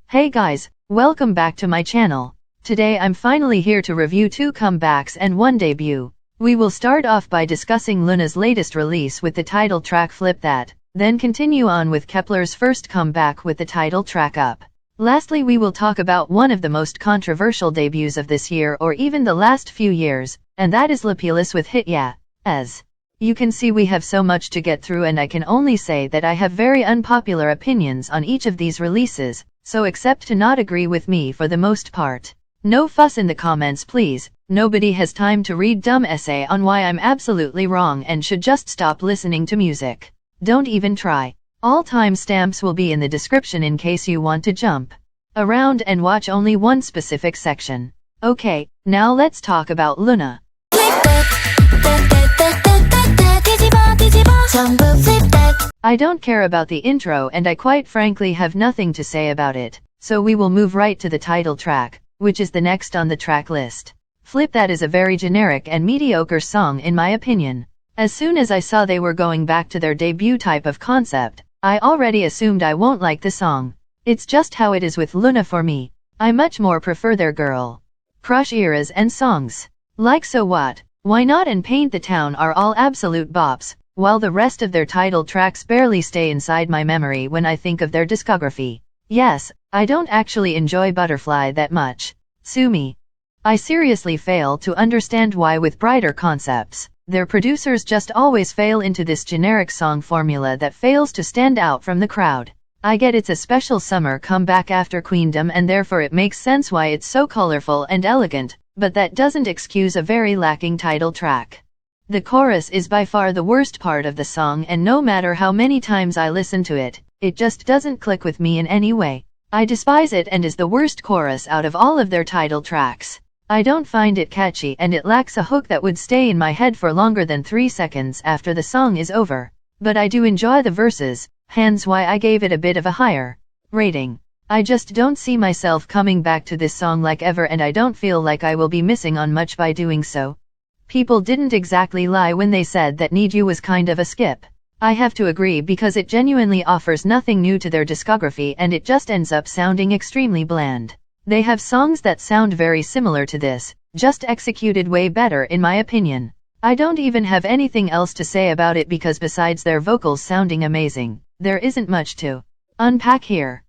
Hey guys, welcome back to my channel. Today I'm finally here to review 2 comebacks and 1 debut. We will start off by discussing Loona's latest release with the title track Flip That, then continue on with Kep1er's first comeback with the title track Up. Lastly, we will talk about one of the most controversial debuts of this year or even the last few years, and that is LAPILLUS with hit Yeah. As you can see, we have so much to get through and I can only say that I have very unpopular opinions on each of these releases, so accept to not agree with me for the most part. No fuss in the comments please, nobody has time to read dumb essay on why I'm absolutely wrong and should just stop listening to music. Don't even try. All timestamps will be in the description in case you want to jump around and watch only one specific section. Okay, now let's talk about Loona. I don't care about the intro and I quite frankly have nothing to say about it, so we will move right to the title track, which is the next on the track list. Flip That is a very generic and mediocre song in my opinion. As soon as I saw they were going back to their debut type of concept, I already assumed I won't like the song. It's just how it is with Loona for me. I much more prefer their girl crush eras and songs like So What, Why Not and Paint the Town are all absolute bops, while the rest of their title tracks barely stay inside my memory when I think of their discography. Yes, I don't actually enjoy Butterfly that much. Sue me. I seriously fail to understand why with brighter concepts, their producers just always fail into this generic song formula that fails to stand out from the crowd. I get it's a special summer comeback after Queendom and therefore it makes sense why it's so colorful and elegant, but that doesn't excuse a very lacking title track. The chorus is by far the worst part of the song and no matter how many times I listen to it, it just doesn't click with me in any way. I despise it and is the worst chorus out of all of their title tracks. I don't find it catchy and it lacks a hook that would stay in my head for longer than 3 seconds after the song is over. But I do enjoy the verses, hence why I gave it a bit of a higher rating. I just don't see myself coming back to this song like ever and I don't feel like I will be missing on much by doing so. People didn't exactly lie when they said that Need You was kind of a skip. I have to agree because it genuinely offers nothing new to their discography and it just ends up sounding extremely bland. They have songs that sound very similar to this, just executed way better in my opinion. I don't even have anything else to say about it because besides their vocals sounding amazing, there isn't much to unpack here.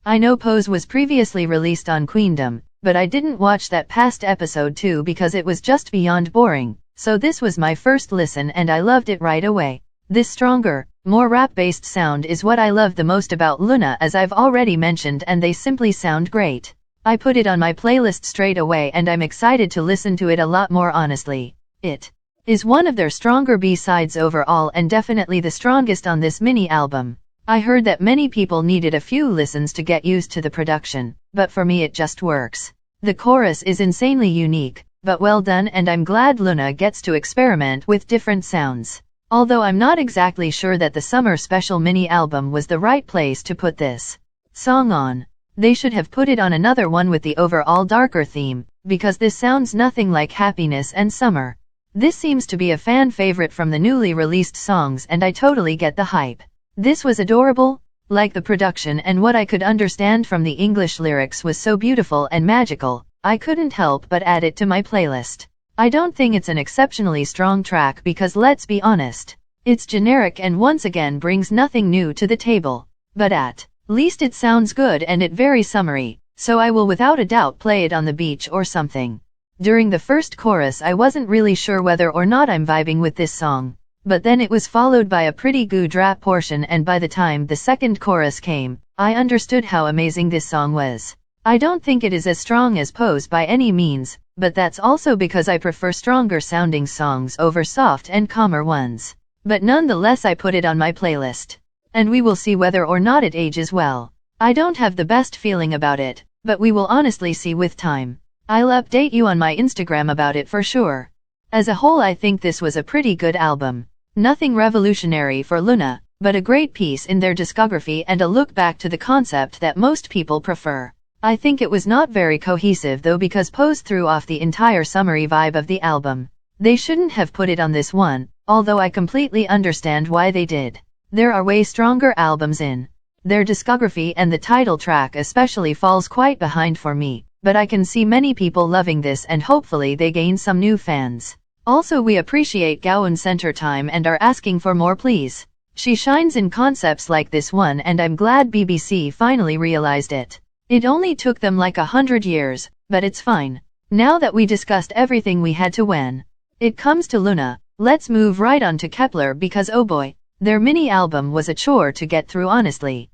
I know Pose was previously released on Queendom, but I didn't watch that past episode 2 because it was just beyond boring, so this was my first listen and I loved it right away. This stronger, more rap-based sound is what I love the most about Loona as I've already mentioned and they simply sound great. I put it on my playlist straight away and I'm excited to listen to it a lot more honestly. It is one of their stronger B-sides overall and definitely the strongest on this mini album. I heard that many people needed a few listens to get used to the production, but for me it just works. The chorus is insanely unique, but well done and I'm glad Loona gets to experiment with different sounds. Although I'm not exactly sure that the summer special mini album was the right place to put this song on. They should have put it on another one with the overall darker theme, because this sounds nothing like Happiness and Summer. This seems to be a fan favorite from the newly released songs and I totally get the hype. This was adorable, like the production and what I could understand from the English lyrics was so beautiful and magical, I couldn't help but add it to my playlist. I don't think it's an exceptionally strong track because let's be honest, it's generic and once again brings nothing new to the table. But at least it sounds good and it very summery, so I will without a doubt play it on the beach or something. During the first chorus I wasn't really sure whether or not I'm vibing with this song. But then it was followed by a pretty good rap portion and by the time the second chorus came, I understood how amazing this song was. I don't think it is as strong as Pose by any means, but that's also because I prefer stronger sounding songs over soft and calmer ones. But nonetheless I put it on my playlist. And we will see whether or not it ages well. I don't have the best feeling about it, but we will honestly see with time. I'll update you on my Instagram about it for sure. As a whole I think this was a pretty good album. Nothing revolutionary for Loona, but a great piece in their discography and a look back to the concept that most people prefer. I think it was not very cohesive though because Pose threw off the entire summery vibe of the album. They shouldn't have put it on this one, although I completely understand why they did. There are way stronger albums in their discography and the title track especially falls quite behind for me, but I can see many people loving this and hopefully they gain some new fans. Also we appreciate Gowon center time and are asking for more please. She shines in concepts like this one and I'm glad BBC finally realized it. It only took them like 100 years, but it's fine. Now that we discussed everything we had to when it comes to Loona, let's move right on to Kep1er because oh boy, their mini album was a chore to get through honestly.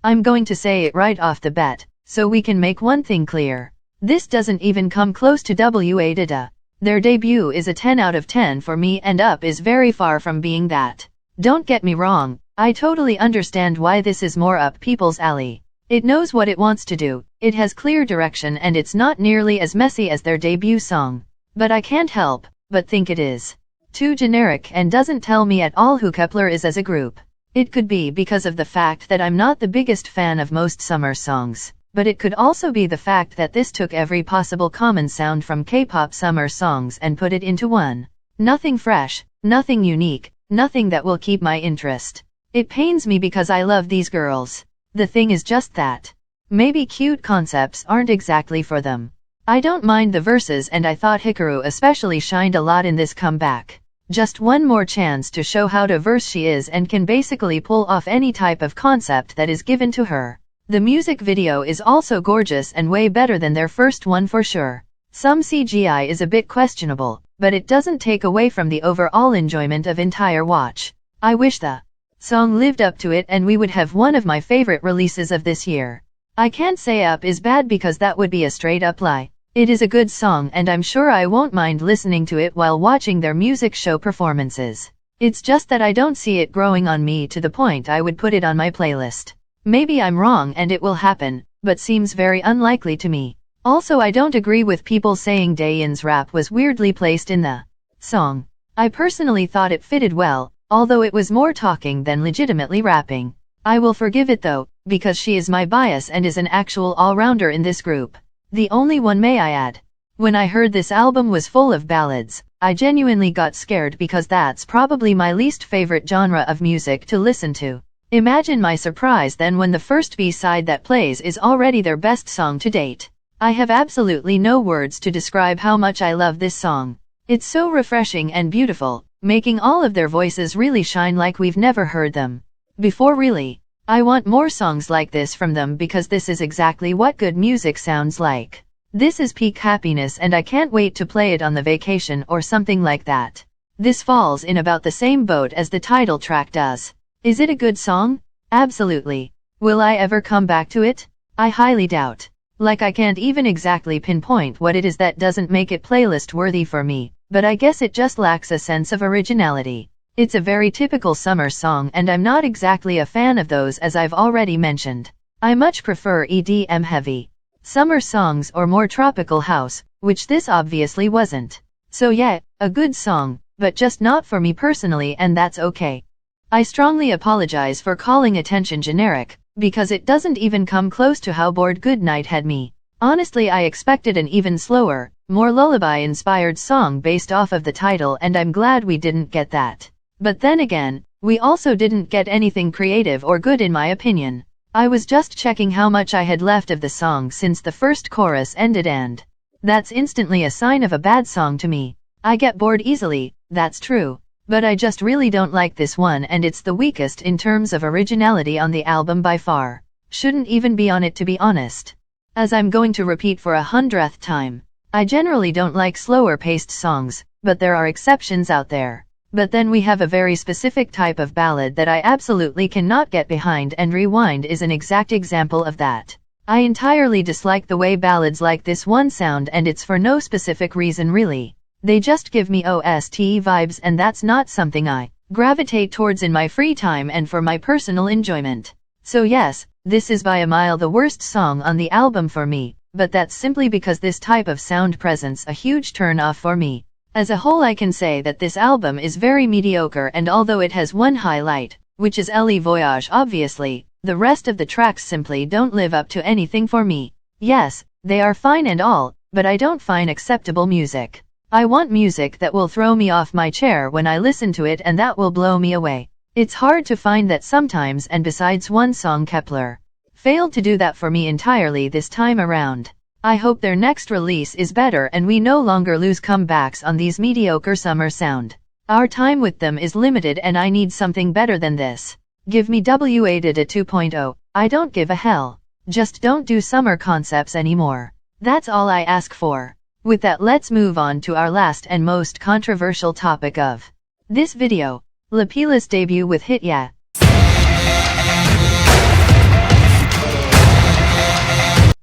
I'm going to say it right off the bat, so we can make one thing clear. This doesn't even come close to WayV. Their debut is a 10 out of 10 for me and Up is very far from being that. Don't get me wrong, I totally understand why this is more up people's alley. It knows what it wants to do, it has clear direction and it's not nearly as messy as their debut song. But I can't help but think it is too generic and doesn't tell me at all who Kep1er is as a group. It could be because of the fact that I'm not the biggest fan of most summer songs, but it could also be the fact that this took every possible common sound from K-pop summer songs and put it into one. Nothing fresh, nothing unique, nothing that will keep my interest. It pains me because I love these girls. The thing is just that maybe cute concepts aren't exactly for them. I don't mind the verses and I thought Hikaru especially shined a lot in this comeback. Just one more chance to show how diverse she is and can basically pull off any type of concept that is given to her. The music video is also gorgeous and way better than their first one for sure. Some CGI is a bit questionable, but it doesn't take away from the overall enjoyment of entire watch. I wish the song lived up to it and we would have one of my favorite releases of this year. I can't say Up is bad because that would be a straight up lie. It is a good song and I'm sure I won't mind listening to it while watching their music show performances. It's just that I don't see it growing on me to the point I would put it on my playlist. Maybe I'm wrong and it will happen, but seems very unlikely to me. Also I don't agree with people saying Daeyeon's rap was weirdly placed in the song. I personally thought it fitted well, although it was more talking than legitimately rapping. I will forgive it though, because she is my bias and is an actual all-rounder in this group. The only one may I add. When I heard this album was full of ballads, I genuinely got scared because that's probably my least favorite genre of music to listen to. Imagine my surprise then when the first B-side that plays is already their best song to date. I have absolutely no words to describe how much I love this song. It's so refreshing and beautiful, making all of their voices really shine like we've never heard them before really. I want more songs like this from them because this is exactly what good music sounds like. This is peak happiness and I can't wait to play it on the vacation or something like that. This falls in about the same boat as the title track does. Is it a good song? Absolutely. Will I ever come back to it? I highly doubt. Like I can't even exactly pinpoint what it is that doesn't make it playlist worthy for me, but I guess it just lacks a sense of originality. It's a very typical summer song and I'm not exactly a fan of those as I've already mentioned. I much prefer EDM heavy summer songs or more tropical house, which this obviously wasn't. So yeah, a good song, but just not for me personally and that's okay. I strongly apologize for calling attention generic, because it doesn't even come close to how bored Goodnight had me. Honestly I expected an even slower, more lullaby-inspired song based off of the title and I'm glad we didn't get that. But then again, we also didn't get anything creative or good in my opinion. I was just checking how much I had left of the song since the first chorus ended and that's instantly a sign of a bad song to me. I get bored easily, that's true. But I just really don't like this one and it's the weakest in terms of originality on the album by far. Shouldn't even be on it to be honest. As I'm going to repeat for 100th time, I generally don't like slower paced songs, but there are exceptions out there. But then we have a very specific type of ballad that I absolutely cannot get behind and Rewind is an exact example of that. I entirely dislike the way ballads like this one sound and it's for no specific reason really. They just give me OST vibes and that's not something I gravitate towards in my free time and for my personal enjoyment. So yes, this is by a mile the worst song on the album for me, but that's simply because this type of sound presents a huge turn off for me. As a whole I can say that this album is very mediocre and although it has one highlight, which is Le Voyage obviously. The rest of the tracks simply don't live up to anything for me. Yes, they are fine and all, but I don't find acceptable music. I want music that will throw me off my chair when I listen to it and that will blow me away. It's hard to find that sometimes, and besides one song Kep1er failed to do that for me entirely this time around. I hope their next release is better and we no longer lose comebacks on these mediocre summer sound. Our time with them is limited and I need something better than this. Give me I-dle 2.0, I don't give a hell. Just don't do summer concepts anymore. That's all I ask for. With that, let's move on to our last and most controversial topic of this video. LAPILLUS debut with hit Yeah.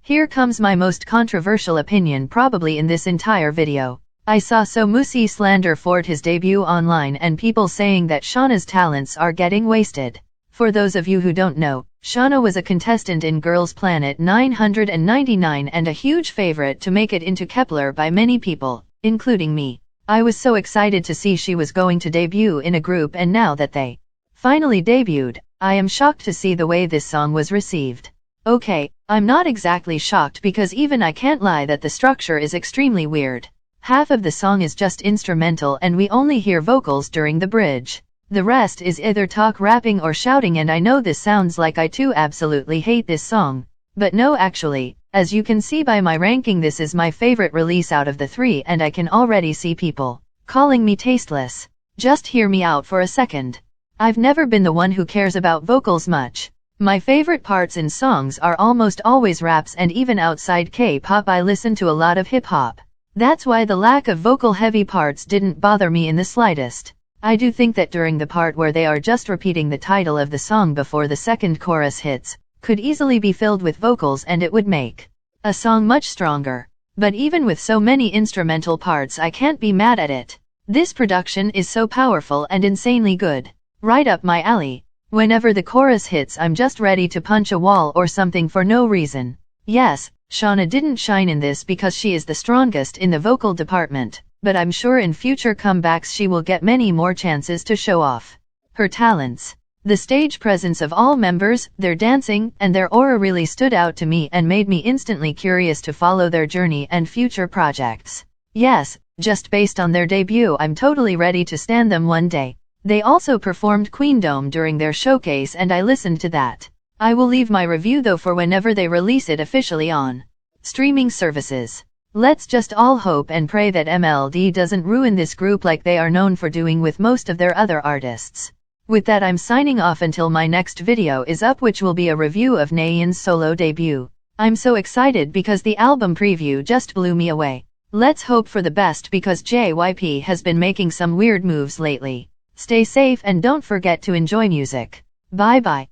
Here comes my most controversial opinion probably in this entire video. I saw so much slander for his debut online and people saying that Shauna's talents are getting wasted. For those of you who don't know, Shauna was a contestant in Girls Planet 999 and a huge favorite to make it into Kep1er by many people, including me. I was so excited to see she was going to debut in a group, and now that they finally debuted, I am shocked to see the way this song was received. Okay, I'm not exactly shocked because even I can't lie that the structure is extremely weird. Half of the song is just instrumental and we only hear vocals during the bridge. The rest is either talk, rapping or shouting, and I know this sounds like I too absolutely hate this song. But no, actually, as you can see by my ranking, this is my favorite release out of the three and I can already see people calling me tasteless. Just hear me out for a second. I've never been the one who cares about vocals much. My favorite parts in songs are almost always raps, and even outside K-pop I listen to a lot of hip-hop. That's why the lack of vocal-heavy parts didn't bother me in the slightest. I do think that during the part where they are just repeating the title of the song before the second chorus hits, could easily be filled with vocals and it would make a song much stronger. But even with so many instrumental parts I can't be mad at it. This production is so powerful and insanely good. Right up my alley. Whenever the chorus hits I'm just ready to punch a wall or something for no reason. Yes, Shauna didn't shine in this because she is the strongest in the vocal department, but I'm sure in future comebacks she will get many more chances to show off her talents. The stage presence of all members, their dancing, and their aura really stood out to me and made me instantly curious to follow their journey and future projects. Yes, just based on their debut I'm totally ready to stand them one day. They also performed Queendom during their showcase and I listened to that. I will leave my review though for whenever they release it officially on streaming services. Let's just all hope and pray that MLD doesn't ruin this group like they are known for doing with most of their other artists. With that I'm signing off until my next video is up, which will be a review of Nayeon's solo debut. I'm so excited because the album preview just blew me away. Let's hope for the best because JYP has been making some weird moves lately. Stay safe and don't forget to enjoy music. Bye bye.